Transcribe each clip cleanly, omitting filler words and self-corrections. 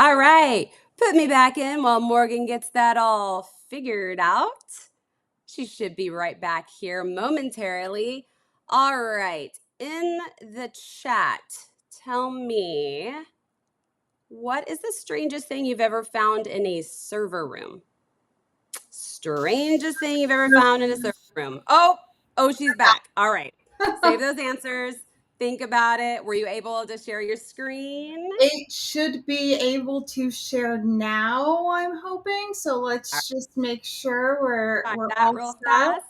All right, put me back in while Morgan gets that all figured out. She should be right back here momentarily. All right, in the chat, tell me, what is the strangest thing you've ever found in a server room? Strangest thing you've ever found in a server room. Oh, she's back. All right. Save those answers. Think about it. Were you able to share your screen? It should be able to share now, I'm hoping. So All let's just make sure we're right, we're that all real set. fast.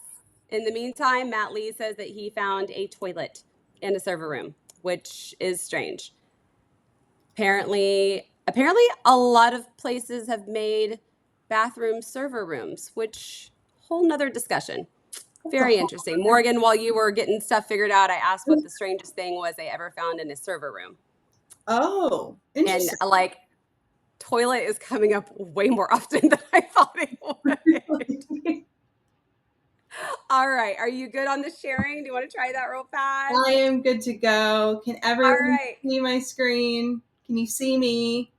In the meantime, Matt Lee says that he found a toilet in a server room, which is strange. Apparently a lot of places have made bathroom server rooms, which whole nother discussion. What the Very interesting. Morgan, while you were getting stuff figured out, I asked what the strangest thing was they ever found in a server room. Oh, And interesting. like, toilet is coming up way more often than I thought it would. All right. Are you good on the sharing? Do you want to try that real fast? I am good to go. Can All everyone right. see my screen? Can you see me?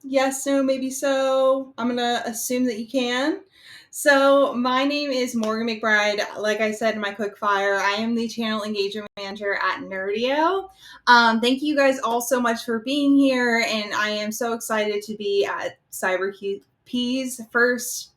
Yes, no, maybe so. I'm going to assume that you can. So, my name is Morgan McBride. Like I said in my quick fire, I am the channel engagement manager at Nerdio. Thank you guys all so much for being here, and I am so excited to be at CyberP's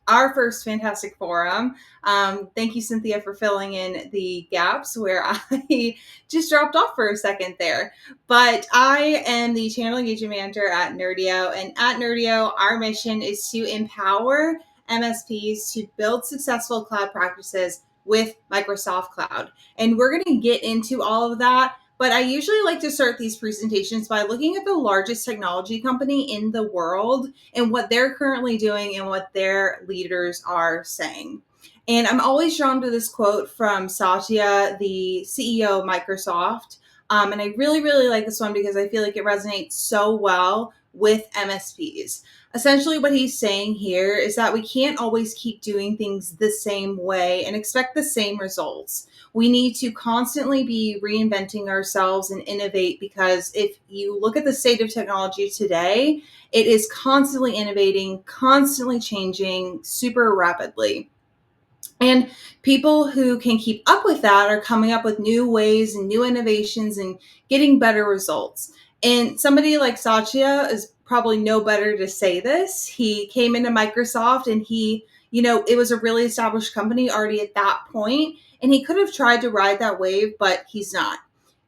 our first fantastic forum. Thank you, Cynthia, for filling in the gaps where I just dropped off for a second there. But I am the channel engagement manager at Nerdio. And at Nerdio, our mission is to empower MSPs to build successful cloud practices with Microsoft Cloud. And we're going to get into all of that. But I usually like to start these presentations by looking at the largest technology company in the world and what they're currently doing and what their leaders are saying. And I'm always drawn to this quote from Satya, the CEO of Microsoft. And I really, really like this one because I feel like it resonates so well with MSPs. Essentially, what he's saying here is that we can't always keep doing things the same way and expect the same results. We need to constantly be reinventing ourselves and innovate, because if you look at the state of technology today, it is constantly innovating, constantly changing super rapidly. And people who can keep up with that are coming up with new ways and new innovations and getting better results. And somebody like Satya is probably no better to say this. He came into Microsoft and it was a really established company already at that point, and he could have tried to ride that wave, but he's not.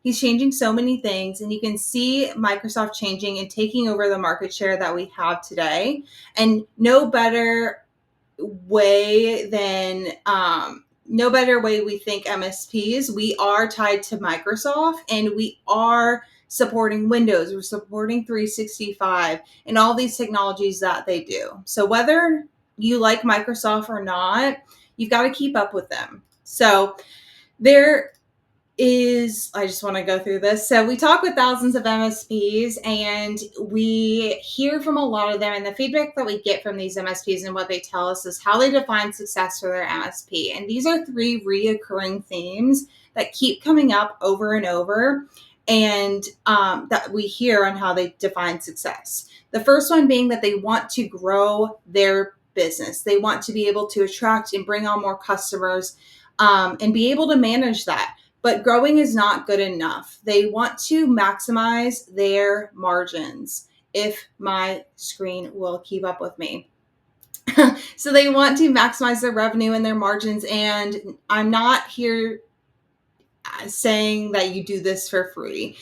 He's changing so many things, and you can see Microsoft changing and taking over the market share that we have today. And no better way we think MSPs. We are tied to Microsoft, and we are supporting Windows, we're supporting 365 and all these technologies that they do. So whether you like Microsoft or not, you've got to keep up with them. So I just want to go through this. So we talk with thousands of MSPs, and we hear from a lot of them, and the feedback that we get from these MSPs and what they tell us is how they define success for their MSP. And these are three reoccurring themes that keep coming up over and over, and that we hear on how they define success. The first one being that they want to grow their business. They want to be able to attract and bring on more customers, and be able to manage that. But growing is not good enough. They want to maximize their margins, if my screen will keep up with me. So they want to maximize their revenue and their margins. And I'm not here saying that you do this for free.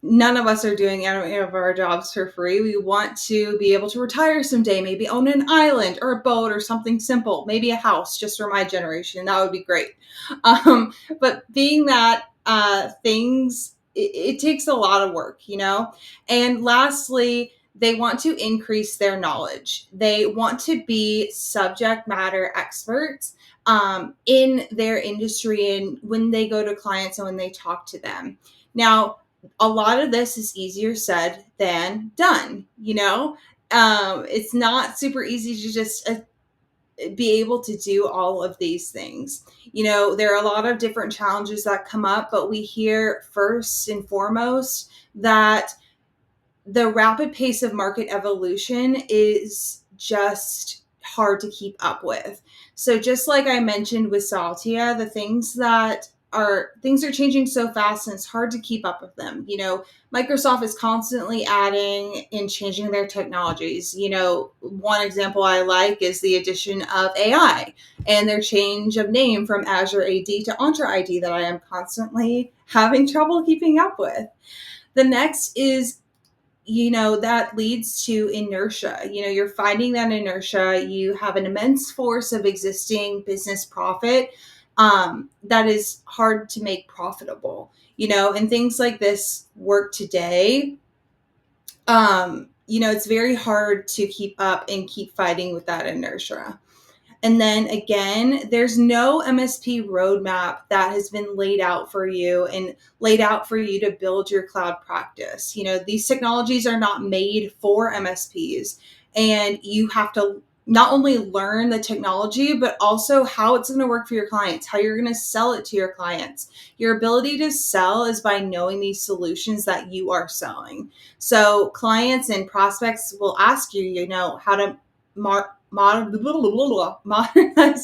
None of us are doing any of our jobs for free. We want to be able to retire someday, maybe own an island or a boat or something simple, maybe a house just for my generation. That would be great. But being that it takes a lot of work, And lastly, they want to increase their knowledge. They want to be subject matter experts in their industry and when they go to clients and when they talk to them. Now, a lot of this is easier said than done. It's not super easy to just be able to do all of these things. There are a lot of different challenges that come up, but we hear first and foremost that the rapid pace of market evolution is just hard to keep up with. So just like I mentioned with Saltia, things are changing so fast and it's hard to keep up with them. Microsoft is constantly adding and changing their technologies. One example I like is the addition of AI and their change of name from Azure AD to Entra ID that I am constantly having trouble keeping up with. The next is, that leads to inertia. You're finding that inertia. You have an immense force of existing business profit that is hard to make profitable. And things like this work today. It's very hard to keep up and keep fighting with that inertia. And then again, there's no MSP roadmap that has been laid out for you and laid out for you to build your cloud practice. These technologies are not made for MSPs, and you have to not only learn the technology, but also how it's going to work for your clients, how you're going to sell it to your clients. Your ability to sell is by knowing these solutions that you are selling. So clients and prospects will ask you, how to modernize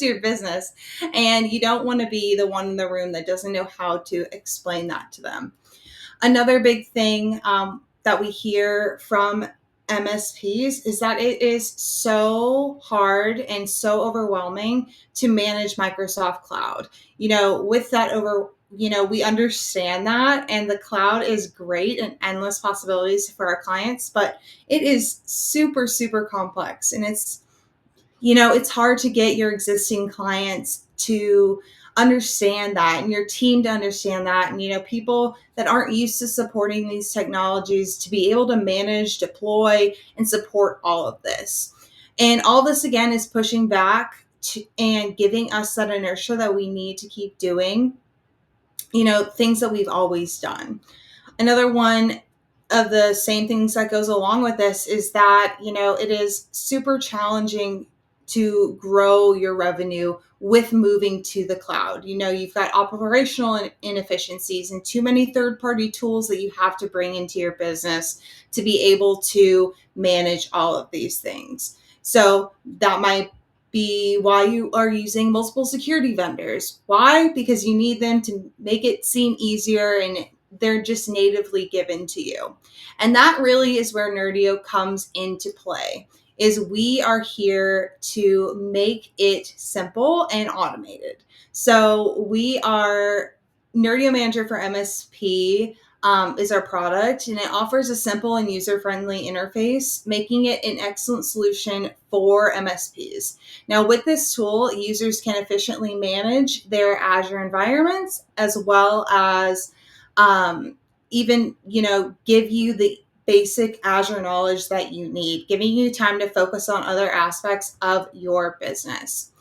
your business, and you don't want to be the one in the room that doesn't know how to explain that to them. Another big thing that we hear from MSPs is that it is so hard and so overwhelming to manage Microsoft Cloud. With that we understand that, and the cloud is great and endless possibilities for our clients, but it is super, super complex, and it's hard to get your existing clients to understand that and your team to understand that. And, people that aren't used to supporting these technologies to be able to manage, deploy, and support all of this. And all this, again, is pushing back and giving us that inertia that we need to keep doing, things that we've always done. Another one of the same things that goes along with this is that, it is super challenging to grow your revenue with moving to the cloud. You've got operational inefficiencies and too many third-party tools that you have to bring into your business to be able to manage all of these things. So that might be why you are using multiple security vendors. Why? Because you need them to make it seem easier, and they're just natively given to you. And that really is where Nerdio comes into play, is we are here to make it simple and automated. So we are Nerdio Manager for MSP is our product, and it offers a simple and user-friendly interface, making it an excellent solution for MSPs. Now, with this tool, users can efficiently manage their Azure environments, as well as even, give you the basic Azure knowledge that you need, giving you time to focus on other aspects of your business.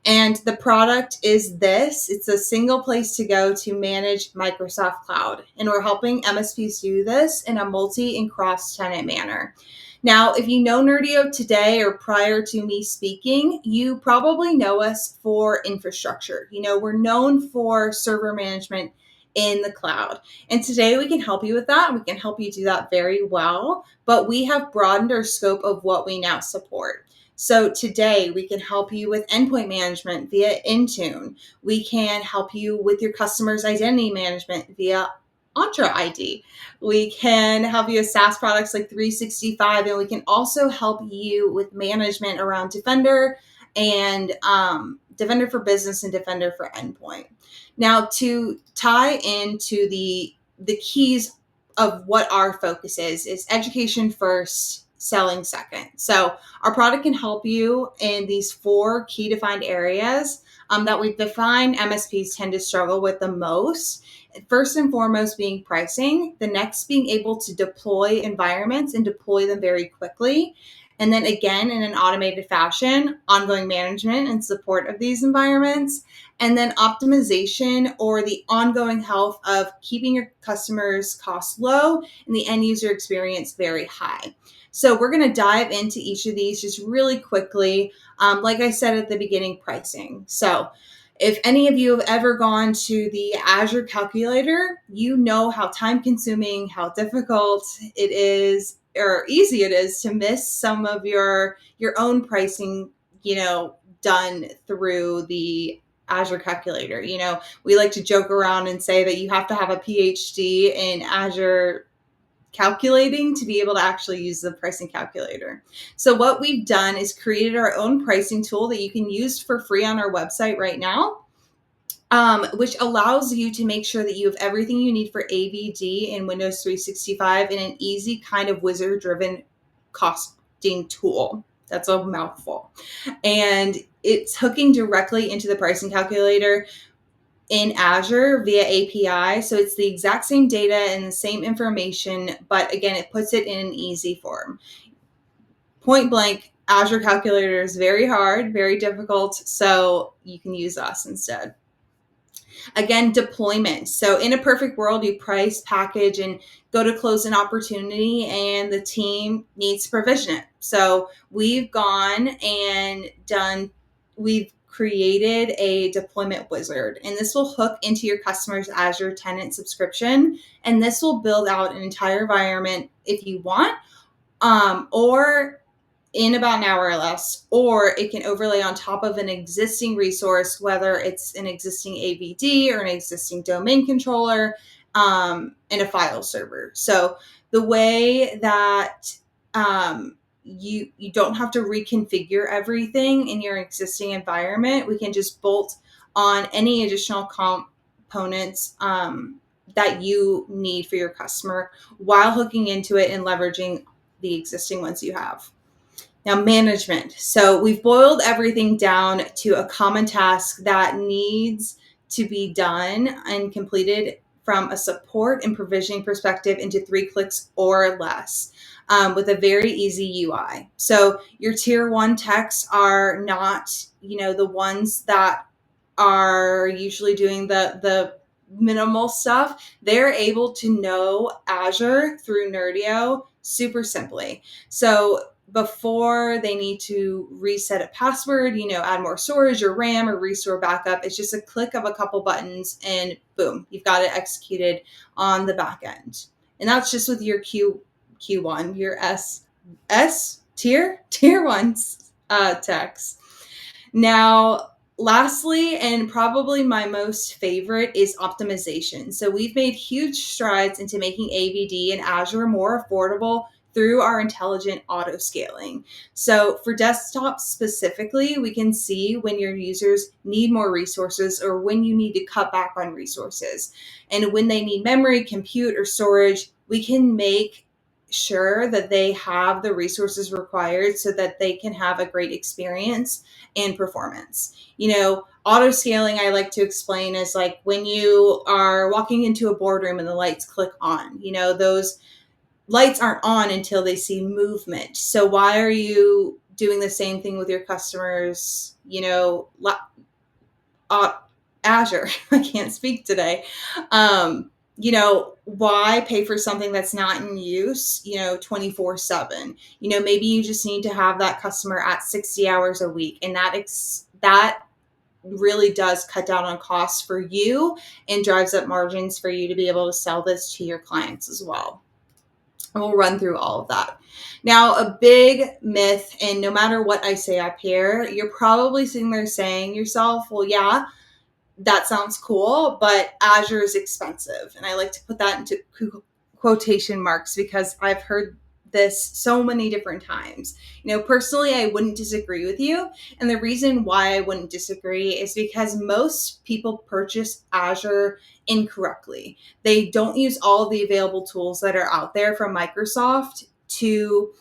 And the product is this. It's a single place to go to manage Microsoft Cloud. And we're helping MSPs do this in a multi and cross-tenant manner. Now, if you know Nerdio today or prior to me speaking, you probably know us for infrastructure. We're known for server management in the cloud. And today we can help you with that. We can help you do that very well, but we have broadened our scope of what we now support. So today we can help you with endpoint management via Intune. We can help you with your customer's identity management via Entra ID. We can help you with SaaS products like 365, and we can also help you with management around Defender and Defender for Business and Defender for Endpoint. Now, to tie into the keys of what our focus is education first, selling second. So our product can help you in these 4 key defined areas that we define MSPs tend to struggle with the most. First and foremost being pricing, the next being able to deploy environments and deploy them very quickly. And then again, in an automated fashion, ongoing management and support of these environments. And then optimization, or the ongoing health of keeping your customers' costs low and the end user experience very high. So we're going to dive into each of these just really quickly. Like I said at the beginning, pricing. So If any of you have ever gone to the Azure calculator, you know how time consuming, how difficult it is, or easy it is to miss some of your own pricing, done through the Azure calculator. We like to joke around and say that you have to have a PhD in Azure calculating to be able to actually use the pricing calculator. So what we've done is created our own pricing tool that you can use for free on our website right now, which allows you to make sure that you have everything you need for AVD in Windows 365 in an easy kind of wizard-driven costing tool. That's a mouthful. And it's hooking directly into the pricing calculator in Azure via API. So it's the exact same data and the same information, but again, it puts it in an easy form. Point blank, Azure calculator is very hard, very difficult, so you can use us instead. Again, deployment. So in a perfect world, you price, package, and go to close an opportunity, and the team needs to provision it. So we've gone and we've created a deployment wizard, and this will hook into your customer's Azure tenant subscription, and this will build out an entire environment if you want, or in about an hour or less, or it can overlay on top of an existing resource, whether it's an existing AVD or an existing domain controller, and a file server. So the way that you don't have to reconfigure everything in your existing environment, we can just bolt on any additional components that you need for your customer while hooking into it and leveraging the existing ones you have. Now, management. So we've boiled everything down to a common task that needs to be done and completed from a support and provisioning perspective into 3 clicks or less, with a very easy UI. So your tier 1 techs are not, the ones that are usually doing the minimal stuff. They're able to know Azure through Nerdio super simply. So before they need to reset a password, add more storage or RAM or restore backup, it's just a click of a couple buttons and boom, you've got it executed on the back end. And that's just with your Q1, your tier 1 techs. Now, lastly, and probably my most favorite, is optimization. So we've made huge strides into making AVD and Azure more affordable through our intelligent auto scaling. So for desktops specifically, we can see when your users need more resources or when you need to cut back on resources. And when they need memory, compute, or storage, we can make sure that they have the resources required so that they can have a great experience and performance. Auto scaling, I like to explain, is like when you are walking into a boardroom and the lights click on, those lights aren't on until they see movement. So why are you doing the same thing with your customers, Azure? I can't speak today. Why pay for something that's not in use, 24/7? Maybe you just need to have that customer at 60 hours a week, and that really does cut down on costs for you and drives up margins for you to be able to sell this to your clients as well. And we'll run through all of that. Now, a big myth, and no matter what I say up here, you're probably sitting there saying yourself, well, yeah, that sounds cool, but Azure is expensive. And I like to put that into quotation marks because I've heard this so many different times. Personally, I wouldn't disagree with you. And the reason why I wouldn't disagree is because most people purchase Azure incorrectly. They don't use all of the available tools that are out there from Microsoft to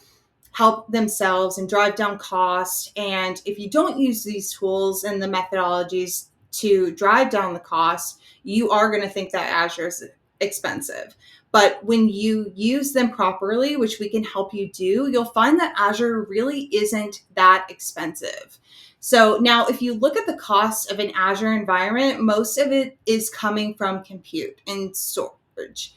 help themselves and drive down costs. And if you don't use these tools and the methodologies to drive down the cost, you are going to think that Azure is expensive. But when you use them properly, which we can help you do, you'll find that Azure really isn't that expensive. So now if you look at the cost of an Azure environment, most of it is coming from compute and storage.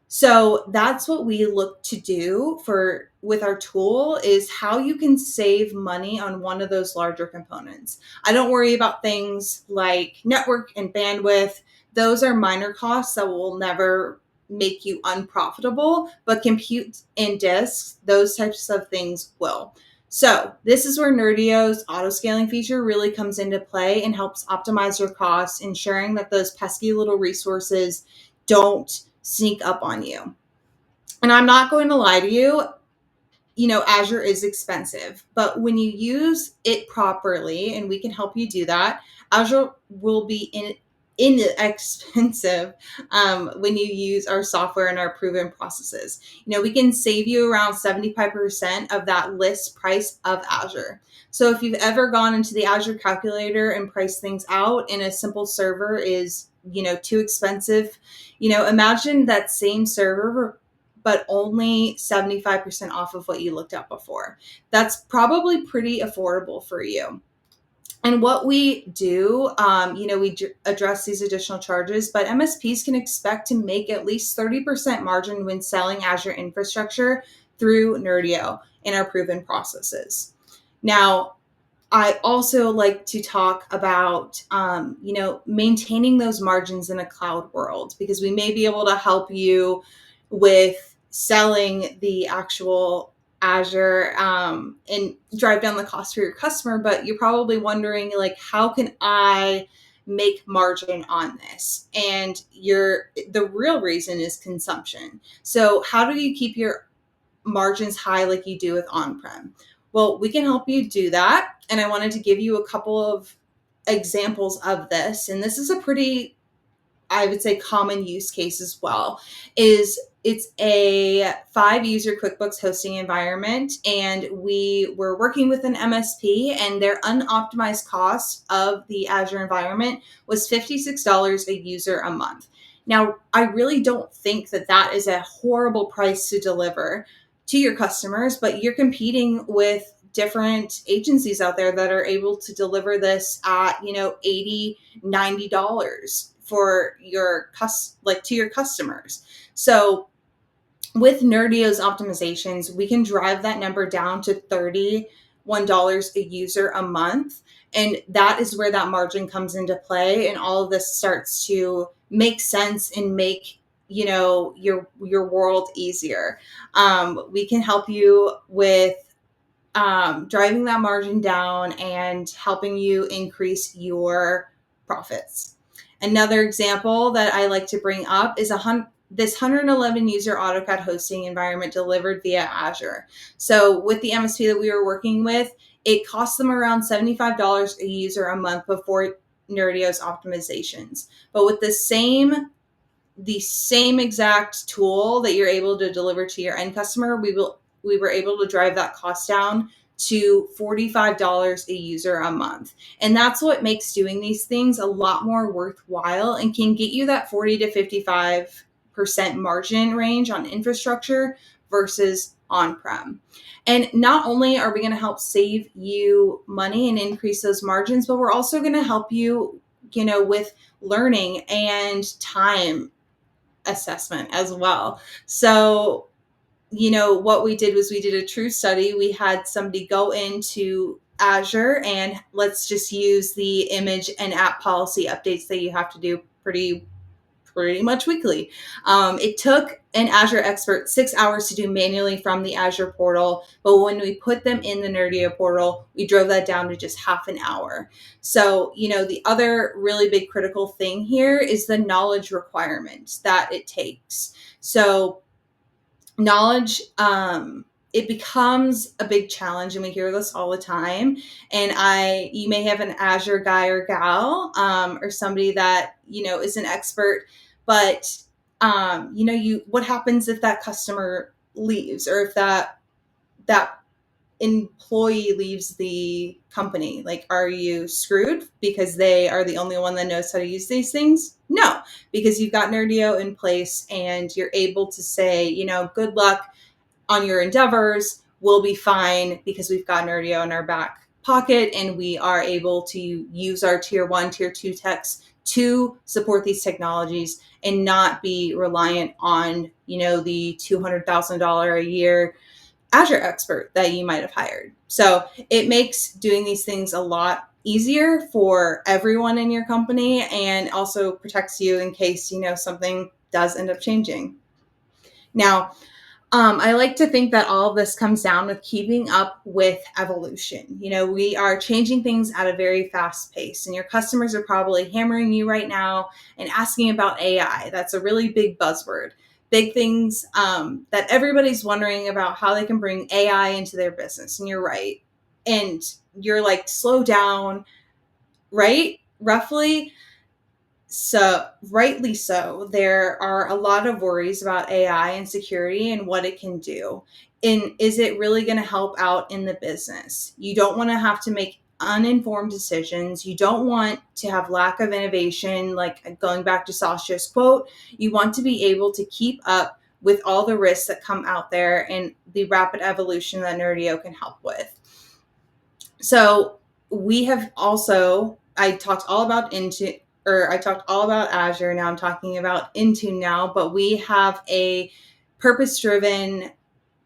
So that's what we look to do for with our tool, is how you can save money on one of those larger components. I don't worry about things like network and bandwidth. Those are minor costs that will never make you unprofitable, but compute and disks, those types of things will. So this is where Nerdio's auto scaling feature really comes into play and helps optimize your costs, ensuring that those pesky little resources don't sneak up on you. And I'm not going to lie to you, Azure is expensive, but when you use it properly, and we can help you do that, Azure will be inexpensive when you use our software and our proven processes. We can save you around 75% of that list price of Azure. So if you've ever gone into the Azure calculator and priced things out and a simple server is, too expensive, imagine that same server but only 75% off of what you looked at before. That's probably pretty affordable for you. And what we do, we address these additional charges, but MSPs can expect to make at least 30% margin when selling Azure infrastructure through Nerdio in our proven processes. Now, I also like to talk about, maintaining those margins in a cloud world, because we may be able to help you with selling the actual Azure and drive down the cost for your customer. But you're probably wondering, like, how can I make margin on this? And the real reason is consumption. So how do you keep your margins high like you do with on-prem? Well, we can help you do that. And I wanted to give you a couple of examples of this. And this is a pretty, I would say, common use case as well. It's a 5-user QuickBooks hosting environment, and we were working with an MSP, and their unoptimized cost of the Azure environment was $56 a user a month. Now, I really don't think that that is a horrible price to deliver to your customers, but you're competing with different agencies out there that are able to deliver this at, $80, $90 for to your customers. So with Nerdio's optimizations, we can drive that number down to $31 a user a month. And that is where that margin comes into play. And all of this starts to make sense and make, your world easier. We can help you with driving that margin down and helping you increase your profits. Another example that I like to bring up is this 111 user AutoCAD hosting environment delivered via Azure. So with the MSP that we were working with, it cost them around $75 a user a month before Nerdio's optimizations. But with the same exact tool that you're able to deliver to your end customer, we were able to drive that cost down to $45 a user a month. And that's what makes doing these things a lot more worthwhile and can get you that 40 to 55% margin range on infrastructure versus on-prem. And not only are we going to help save you money and increase those margins, but we're also going to help you, with learning and time assessment as well. So, what we did was we did a true study. We had somebody go into Azure, and let's just use the image and app policy updates that you have to do pretty much weekly. It took an Azure expert 6 hours to do manually from the Azure portal, but when we put them in the Nerdio portal, we drove that down to just half an hour. So, the other really big critical thing here is the knowledge requirement that it takes. So knowledge, it becomes a big challenge, and we hear this all the time. And you may have an Azure guy or gal, or somebody that, is an expert, but, what happens if that customer leaves, or if that employee leaves the company? Like, are you screwed because they are the only one that knows how to use these things? No, because you've got Nerdio in place, and you're able to say, good luck on your endeavors. We'll be fine because we've got Nerdio in our back pocket, and we are able to use our tier 1, tier 2 techs to support these technologies and not be reliant on, the $200,000 a year Azure expert that you might have hired. So it makes doing these things a lot easier for everyone in your company, and also protects you in case, something does end up changing. Now, I like to think that all of this comes down with keeping up with evolution. We are changing things at a very fast pace, and your customers are probably hammering you right now and asking about AI. That's a really big buzzword. Big things that everybody's wondering about how they can bring AI into their business. And you're right. And you're like, slow down, right? Roughly. So, rightly so, there are a lot of worries about AI and security and what it can do. And is it really going to help out in the business? You don't want to have to make uninformed decisions. You don't want to have lack of innovation, like going back to Sasha's quote. You want to be able to keep up with all the risks that come out there and the rapid evolution that Nerdio can help with. So, we have also, I talked all about Azure. Now I'm talking about Intune now, but we have a purpose-driven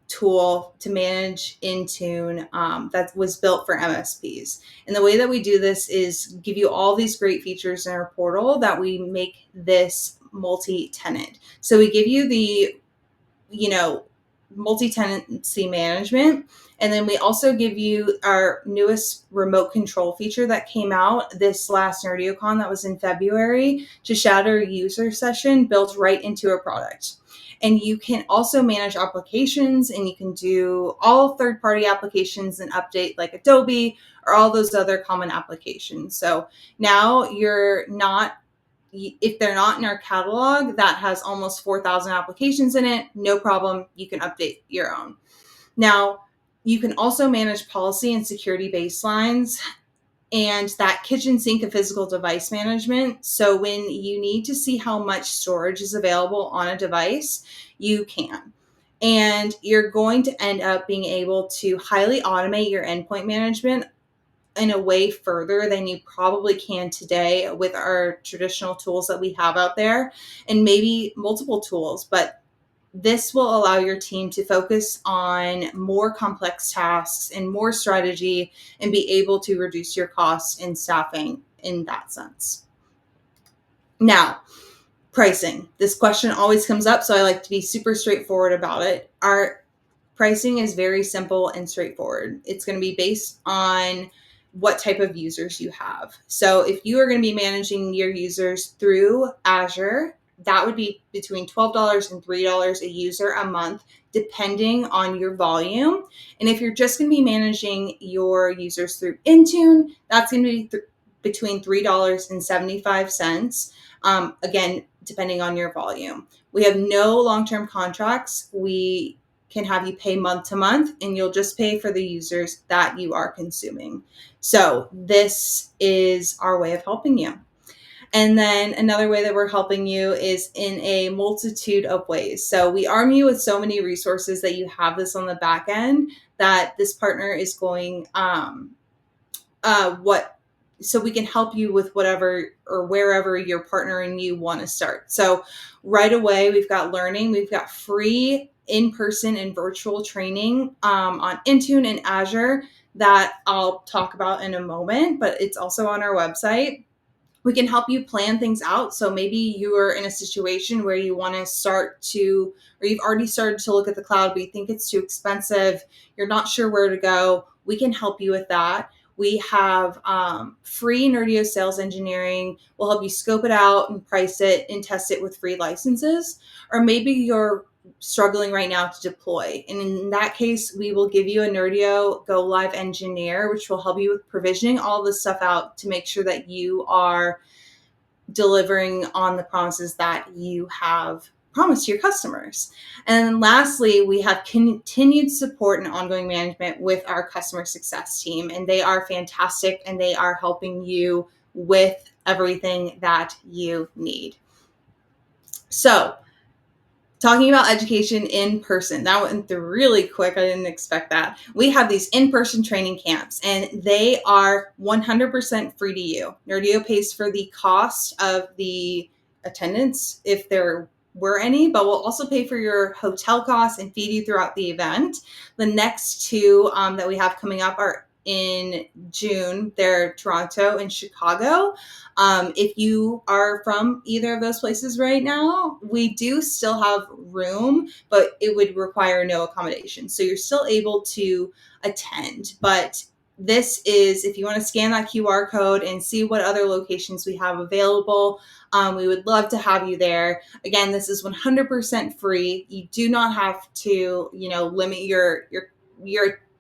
tool to manage Intune that was built for MSPs. And the way that we do this is give you all these great features in our portal that we make this multi-tenant. So we give you the, multi-tenancy management. And then we also give you our newest remote control feature that came out this last NerdioCon, that was in February, to shatter user session, built right into a product. And you can also manage applications, and you can do all third-party applications and update like Adobe or all those other common applications. So now if they're not in our catalog that has almost 4,000 applications in it, no problem. You can update your own. Now, you can also manage policy and security baselines and that kitchen sink of physical device management. So when you need to see how much storage is available on a device, you can. And you're going to end up being able to highly automate your endpoint management in a way further than you probably can today with our traditional tools that we have out there, and maybe multiple tools. But this will allow your team to focus on more complex tasks and more strategy, and be able to reduce your costs and staffing in that sense. Now, pricing. This question always comes up, so I like to be super straightforward about it. Our pricing is very simple and straightforward. It's going to be based on what type of users you have. So if you are going to be managing your users through Azure, that would be between $12 and $3 a user a month, depending on your volume. And if you're just going to be managing your users through Intune, that's going to be between $3.75. Again, depending on your volume. We have no long-term contracts. We can have you pay month to month, and you'll just pay for the users that you are consuming. So this is our way of helping you. And then another way that we're helping you is in a multitude of ways. So we arm you with so many resources that you have this on the back end, that this partner is going, so we can help you with whatever or wherever your partner and you want to start. So right away, we've got learning. We've got free in-person and virtual training on Intune and Azure that I'll talk about in a moment, but it's also on our website. We can help you plan things out. So maybe you are in a situation where you want to start to, or you've already started to look at the cloud, but you think it's too expensive. You're not sure where to go. We can help you with that. We have free Nerdio sales engineering. We'll help you scope it out and price it and test it with free licenses. Or maybe you're struggling right now to deploy. And in that case, we will give you a Nerdio Go Live engineer, which will help you with provisioning all this stuff out to make sure that you are delivering on the promises that you have promised to your customers. And lastly, we have continued support and ongoing management with our customer success team. And they are fantastic, and they are helping you with everything that you need. So Talking about education in person, that went through really quick. I didn't expect that. We have these in-person training camps, and they are 100% free to you. Nerdio pays for the cost of the attendance, if there were any, but we'll also pay for your hotel costs and feed you throughout the event. The next two that we have coming up are in June. They're Toronto and Chicago. If you are from either of those places right now, we do still have room, but it would require no accommodation. So you're still able to attend. But this is, if you want to scan that QR code and see what other locations we have available, we would love to have you there. Again, this is 100% free. You do not have to, limit your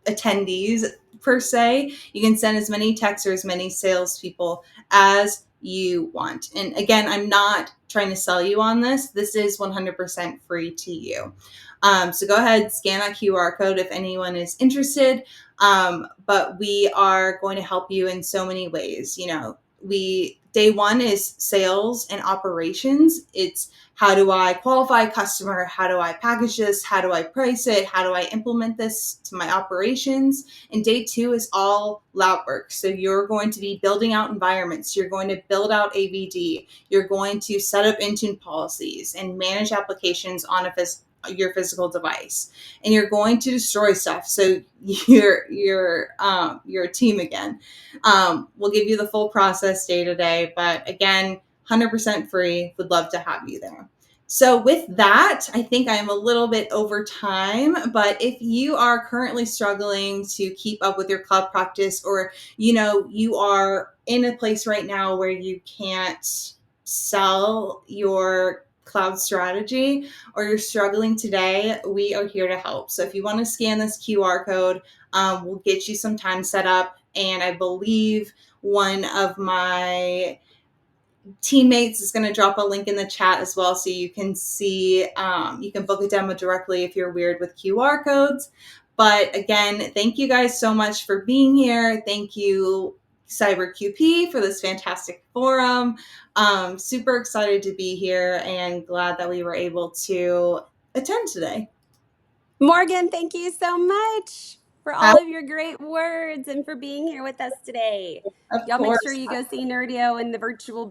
attendees per se. You can send as many texts or as many salespeople as you want. And again, I'm not trying to sell you on this. This is 100% free to you. So go ahead, scan that QR code if anyone is interested. But we are going to help you in so many ways. Day one is sales and operations. It's how do I qualify a customer? How do I package this? How do I price it? How do I implement this to my operations? And day two is all lab work. So you're going to be building out environments. You're going to build out AVD. You're going to set up Intune policies and manage applications on your physical device, and you're going to destroy stuff. So you're a team again. We'll give you the full process day to day, but again, 100% free. Would love to have you there. So with that, I think I am a little bit over time, but if you are currently struggling to keep up with your cloud practice, or, you are in a place right now where you can't sell your cloud strategy, or you're struggling today, we are here to help. So if you want to scan this QR code, we'll get you some time set up. And I believe one of my teammates is going to drop a link in the chat as well, so you can see, you can book a demo directly if you're weird with QR codes. But again, thank you guys so much for being here. Thank you, CyberQP, for this fantastic forum. Super excited to be here and glad that we were able to attend today. Morgan, thank you so much for all of your great words and for being here with us today. Of Y'all make sure course. you go see Nerdio in the virtual